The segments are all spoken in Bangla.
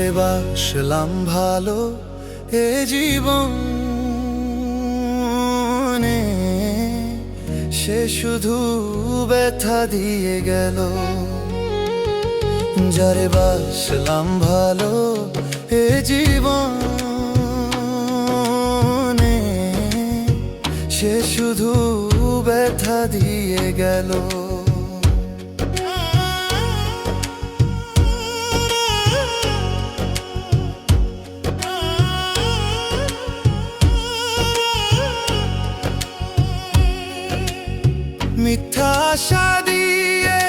যারে বাসলাম ভালো এ জীবনে, সে শুধু ব্যথা দিয়ে গেল। যারে বাসলাম ভালো এ জীবনে, সে শুধু ব্যথা দিয়ে গেল। মিথ্যা আশা দিয়ে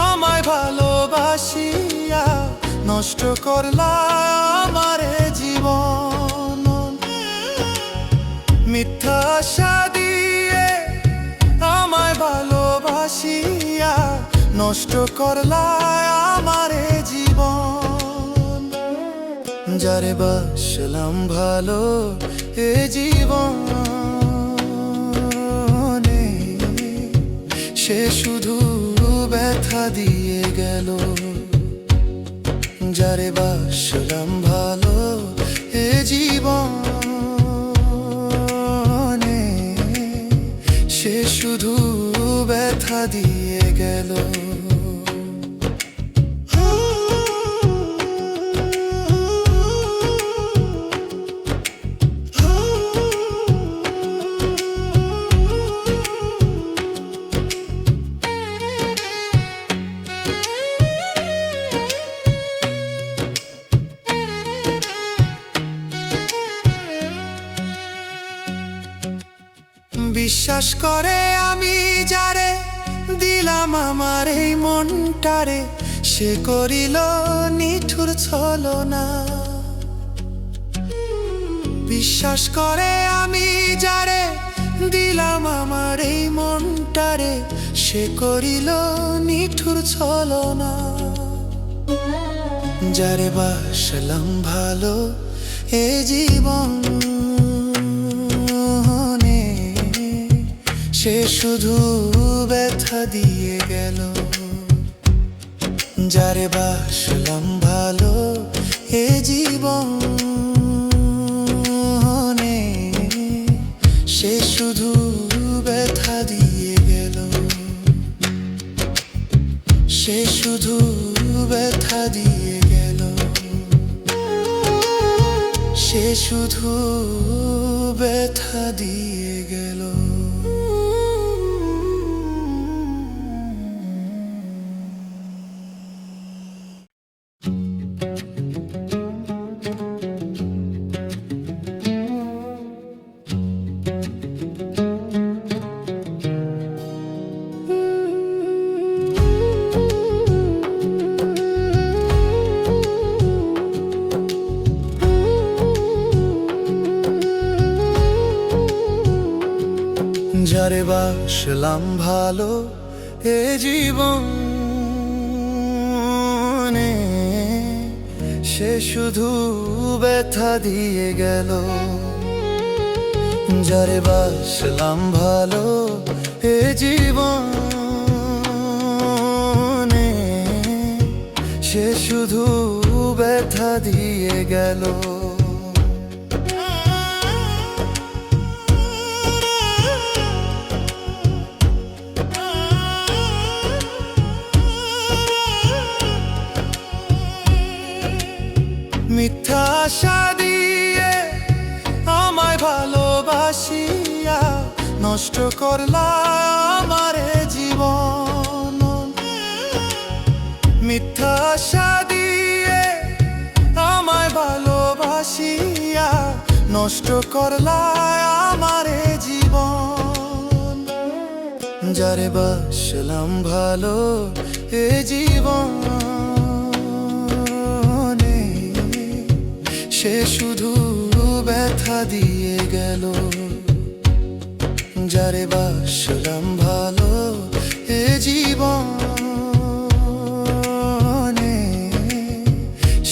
আমায় ভালোবাসিয়া নষ্ট করলা আমার জীবন। মিথ্যা আশা দিয়ে আমায় ভালোবাসিয়া নষ্ট করলা আমার জীবন। যারে বাসলাম ভালো এ জীবন, সে শুধু ব্যথা দিয়ে গেল। যারে বাসলাম ভালো এ জীবনে, সে শুধু ব্যথা দিয়ে গেল। বিশ্বাস করে আমি যারে দিলাম আমার এই মনটারে, সে করিল নিঠুর ছলনা। বিশ্বাস করে আমি যারে দিলাম আমার এই মনটারে, সে করিল নিঠুর ছলনা। যারে বাসলাম ভালো এ জীবন, সে শুধু ব্যথা দিয়ে গেল। যারে বাসলাম ভালো এ জীবনে, সে শুধু ব্যথা দিয়ে গেল। সে শুধু ব্যথা দিয়ে গেল। সে শুধু ব্যথা দিয়ে গেল। যারে বাসলাম ভালো এ জীবনে, সে শুধু ব্যথা দিয়ে গেল। যারে বাসলাম ভালো এ জীবনে, সে শুধু ব্যথা দিয়ে গেল। মিথ্যা আশা দিয়ে আমায় ভালোবাসিয়া নষ্ট করলা আমার জীবন। মিথ্যা আশা দিয়ে আমায় ভালোবাসিয়া নষ্ট করলা আমার জীবন। যারে বাসলাম ভালো এ জীবন, সে শুধু ব্যথা দিয়ে গেল। যারে বাসলাম ভালো এ জীবনে,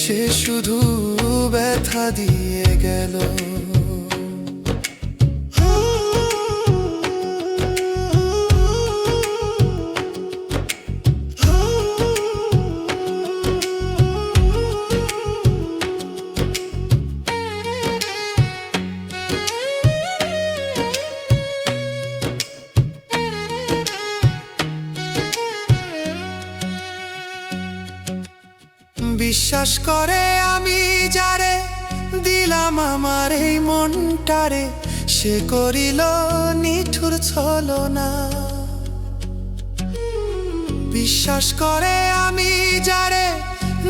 সে শুধু ব্যথা দিয়ে গেল। বিশ্বাস করে আমি যারে দিলাম আমার এই মনটারে, সে করিল নিঠুর ছলনা। বিশ্বাস করে আমি যারে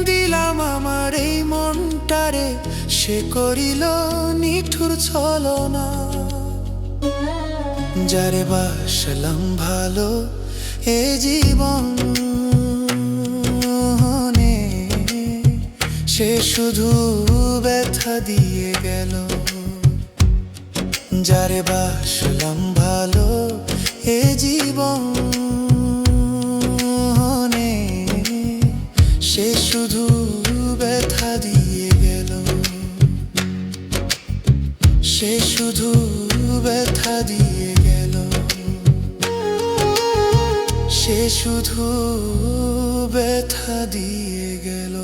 দিলাম আমার এই মনটারে, সে করিল নিঠুর ছলনা। যারে বাসলাম ভালো এ জীবনে, সে শুধু ব্যথা দিয়ে গেল। যারে বাসলাম ভালো এ জীবনে, সে শুধু ব্যথা দিয়ে গেল। সে শুধু ব্যথা দিয়ে গেল। সে শুধু ব্যথা দিয়ে গেল।